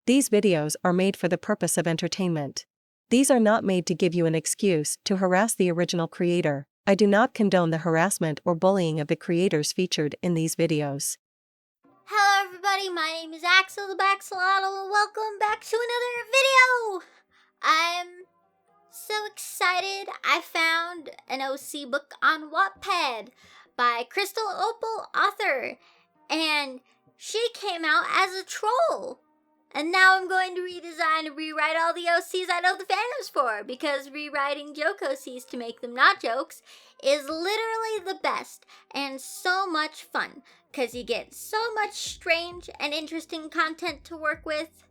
These videos are made for the purpose of entertainment. These are not made to give you an excuse to harass the original creator. I do not condone the harassment or bullying of the creators featured in these videos. Hello everybody, my name is Axel the Baxolotl and welcome back to another video! I'm so excited. I found an OC book on Wattpad by Crystal Opal author, and she came out as a troll. And now I'm going to redesign and rewrite all the OCs I know the fandoms for, because rewriting joke OCs to make them not jokes is literally the best and so much fun, because you get so much strange and interesting content to work with.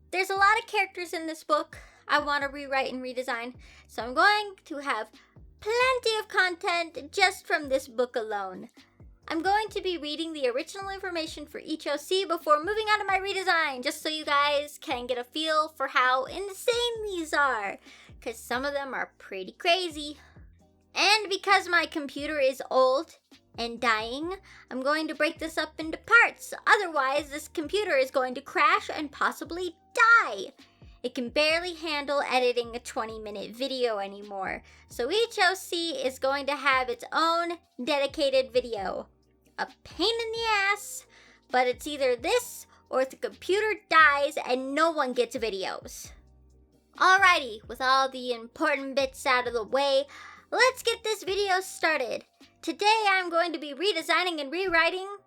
There's a lot of characters in this book I want to rewrite and redesign, so I'm going to have plenty of content just from this book alone. I'm going to be reading the original information for each OC before moving on to my redesign, just so you guys can get a feel for how insane these are, because some of them are pretty crazy. And because my computer is old and dying, I'm going to break this up into parts, otherwise this computer is going to crash and possibly die. It can barely handle editing a 20-minute video anymore, so each OC is going to have its own dedicated video. A pain in the ass, but it's either this or the computer dies and no one gets videos. Alrighty, with all the important bits out of the way, let's get this video started. Today I'm going to be redesigning and rewriting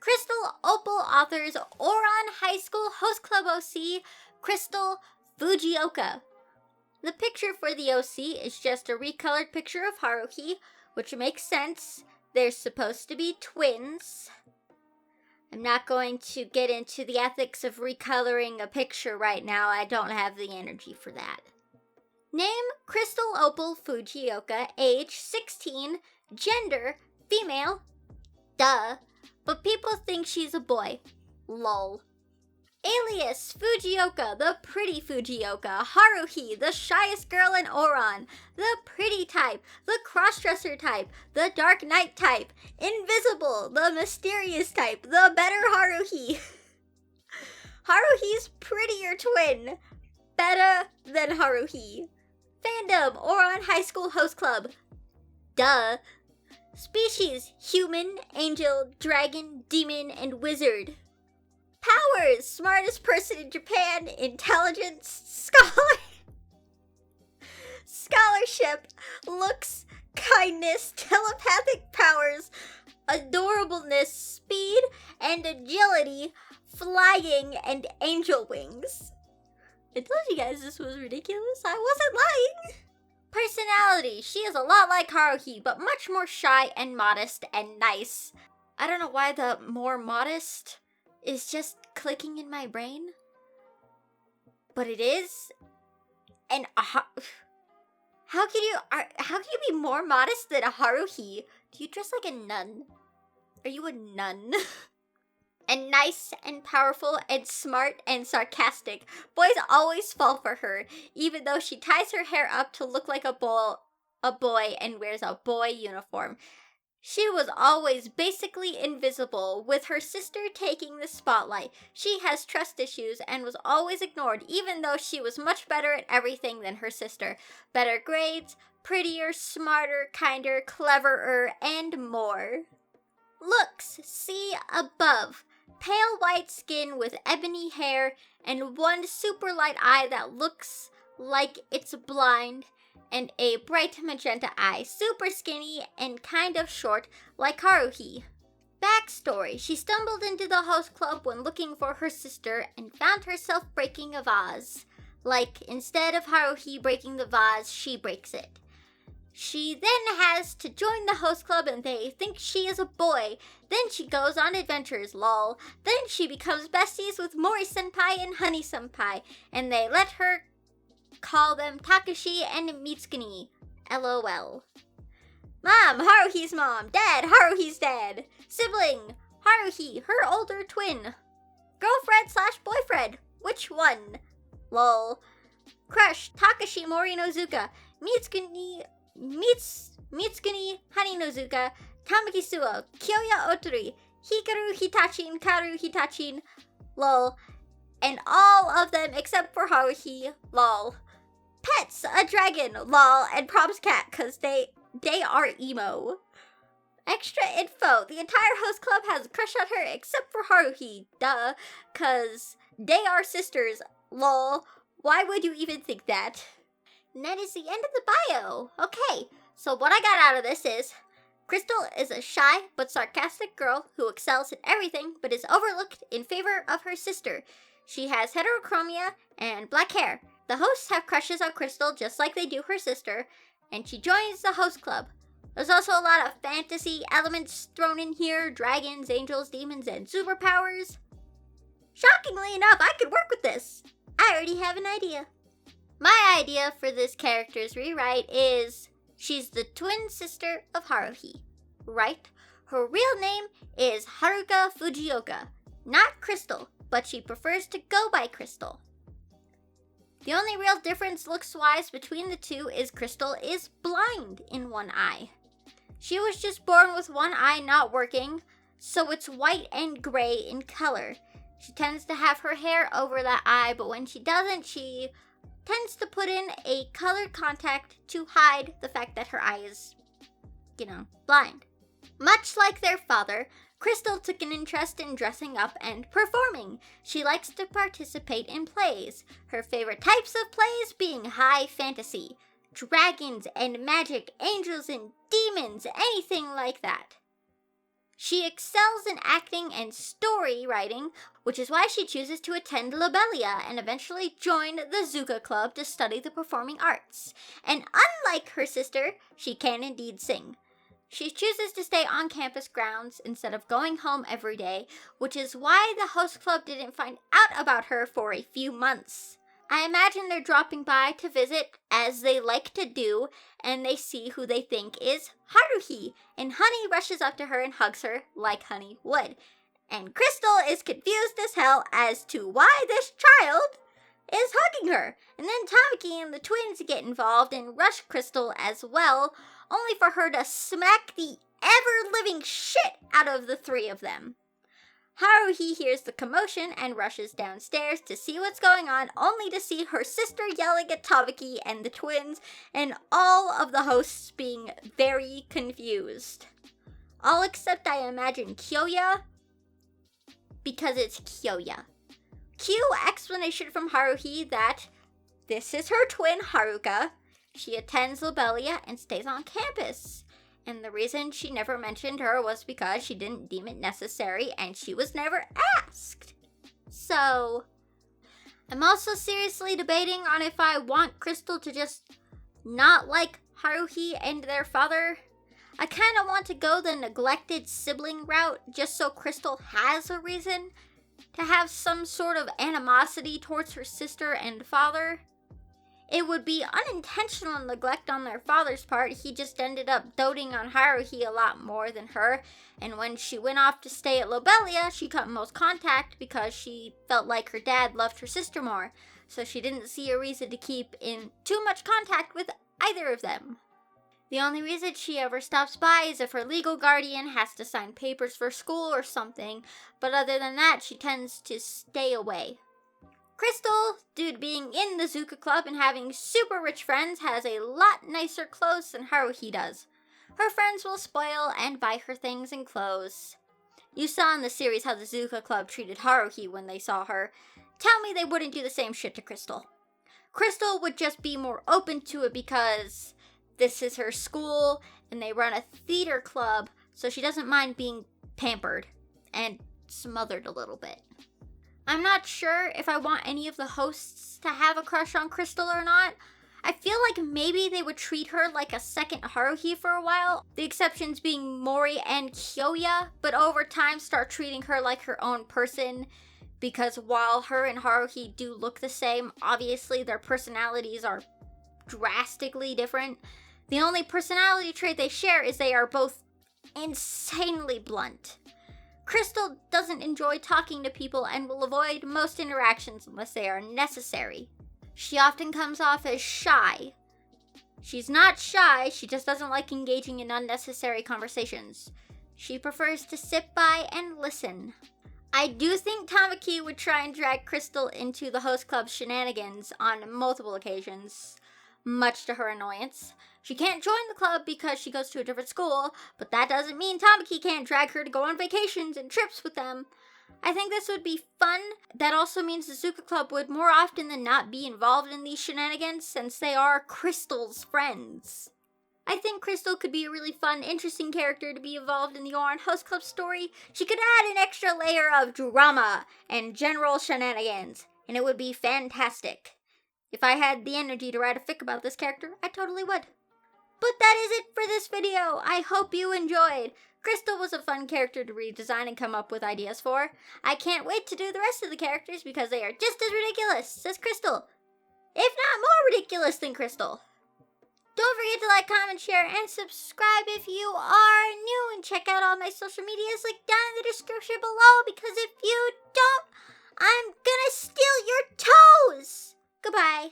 Crystal Opal author's Ouran High School Host Club OC, Crystal Fujioka. The picture for the OC is just a recolored picture of Haruhi, which makes sense. They're supposed to be twins. I'm not going to get into the ethics of recoloring a picture right now. I don't have the energy for that. Name, Crystal Opal Fujioka, age 16, gender, female. Duh, but people think she's a boy. Lol. Alias, Fujioka, the pretty Fujioka. Haruhi, the shyest girl in Ouran. The pretty type, the crossdresser type, the dark knight type. Invisible, the mysterious type, the better Haruhi. Haruhi's prettier twin. Better than Haruhi. Fandom, Ouran High School Host Club. Duh. Species, human, angel, dragon, demon, and wizard. Powers, smartest person in Japan, intelligence, scholarship, looks, kindness, telepathic powers, adorableness, speed, and agility, flying, and angel wings. I told you guys this was ridiculous. I wasn't lying. Personality, she is a lot like Haruhi, but much more shy and modest and nice. I don't know why the more modest is just clicking in my brain, but it is. And how can you be more modest than a Haruhi? Do you dress like a nun? Are you a nun? And nice and powerful and smart and sarcastic. Boys always fall for her, even though she ties her hair up to look like a boy and wears a boy uniform. She was always basically invisible, with her sister taking the spotlight. She has trust issues and was always ignored, even though she was much better at everything than her sister. Better grades, prettier, smarter, kinder, cleverer, and more. Looks, see above. Pale white skin with ebony hair and one super light eye that looks like it's blind, and a bright magenta eye, super skinny and kind of short like Haruhi. Backstory, she stumbled into the host club when looking for her sister and found herself breaking a vase. Like, instead of Haruhi breaking the vase, she breaks it. She then has to join the host club and they think she is a boy. Then she goes on adventures, lol. Then she becomes besties with Mori-senpai and Honey-senpai, and they let her call them Takashi and Mitsukuni. LOL. Mom, Haruhi's mom. Dad, Haruhi's dad. Sibling, Haruhi, her older twin. Girlfriend/boyfriend, which one? Lol. Crush, Takashi Morinozuka. Mitsukuni Haninozuka. Tamaki Suo. Kyoya Otori. Hikaru Hitachin, Karu Hitachin. Lol. and all of them except for Haruhi, lol. Pets, a dragon, lol, and Prob's cat, cause they are emo. Extra info, the entire host club has a crush on her except for Haruhi, duh, cause they are sisters, lol. Why would you even think that? And that is the end of the bio. Okay, so what I got out of this is, Crystal is a shy but sarcastic girl who excels at everything but is overlooked in favor of her sister. She has heterochromia and black hair. The hosts have crushes on Crystal just like they do her sister, and she joins the host club. There's also a lot of fantasy elements thrown in here, dragons, angels, demons, and superpowers. Shockingly enough, I could work with this. I already have an idea. My idea for this character's rewrite is she's the twin sister of Haruhi, right? Her real name is Haruka Fujioka, not Crystal, but she prefers to go by Crystal. The only real difference looks-wise between the two is Crystal is blind in one eye. She was just born with one eye not working, so it's white and gray in color. She tends to have her hair over that eye, but when she doesn't, she tends to put in a colored contact to hide the fact that her eye is, blind. Much like their father, Crystal took an interest in dressing up and performing. She likes to participate in plays, her favorite types of plays being high fantasy, dragons and magic, angels and demons, anything like that. She excels in acting and story writing, which is why she chooses to attend Lobelia and eventually join the Zuka Club to study the performing arts. And unlike her sister, she can indeed sing. She chooses to stay on campus grounds instead of going home every day, which is why the host club didn't find out about her for a few months. I imagine they're dropping by to visit, as they like to do, and they see who they think is Haruhi, and Honey rushes up to her and hugs her like Honey would. And Crystal is confused as hell as to why this child is hugging her. And then Tamaki and the twins get involved and rush Crystal as well, only for her to smack the ever-living shit out of the three of them. Haruhi hears the commotion and rushes downstairs to see what's going on, only to see her sister yelling at Tamaki and the twins, and all of the hosts being very confused. All except, I imagine, Kyoya, because it's Kyoya. Cue explanation from Haruhi that this is her twin, Haruka. She attends Lobelia and stays on campus. And the reason she never mentioned her was because she didn't deem it necessary and she was never asked. So, I'm also seriously debating on if I want Crystal to just not like Haruhi and their father. I kind of want to go the neglected sibling route just so Crystal has a reason to have some sort of animosity towards her sister and father. It would be unintentional neglect on their father's part. He just ended up doting on Haruhi a lot more than her. And when she went off to stay at Lobelia, she cut most contact because she felt like her dad loved her sister more. So she didn't see a reason to keep in too much contact with either of them. The only reason she ever stops by is if her legal guardian has to sign papers for school or something. But other than that, she tends to stay away. Crystal, due to being in the Zuka Club and having super rich friends, has a lot nicer clothes than Haruhi does. Her friends will spoil and buy her things and clothes. You saw in the series how the Zuka Club treated Haruhi when they saw her. Tell me they wouldn't do the same shit to Crystal. Crystal would just be more open to it because this is her school and they run a theater club, so she doesn't mind being pampered and smothered a little bit. I'm not sure if I want any of the hosts to have a crush on Crystal or not. I feel like maybe they would treat her like a second Haruhi for a while, the exceptions being Mori and Kyoya, but over time start treating her like her own person, because while her and Haruhi do look the same, obviously their personalities are drastically different. The only personality trait they share is they are both insanely blunt. Crystal doesn't enjoy talking to people and will avoid most interactions unless they are necessary. She often comes off as shy. She's not shy, she just doesn't like engaging in unnecessary conversations. She prefers to sit by and listen. I do think Tamaki would try and drag Crystal into the host club shenanigans on multiple occasions, much to her annoyance. She can't join the club because she goes to a different school, but that doesn't mean Tamaki can't drag her to go on vacations and trips with them. I think this would be fun. That also means the Zuka Club would more often than not be involved in these shenanigans since they are Crystal's friends. I think Crystal could be a really fun, interesting character to be involved in the Oran Host Club story. She could add an extra layer of drama and general shenanigans, and it would be fantastic. If I had the energy to write a fic about this character, I totally would. But that is it for this video. I hope you enjoyed. Crystal was a fun character to redesign and come up with ideas for. I can't wait to do the rest of the characters because they are just as ridiculous as Crystal, if not more ridiculous than Crystal. Don't forget to like, comment, share, and subscribe if you are new, and check out all my social medias linked down in the description below, because if you don't, I'm gonna steal your toes! Goodbye.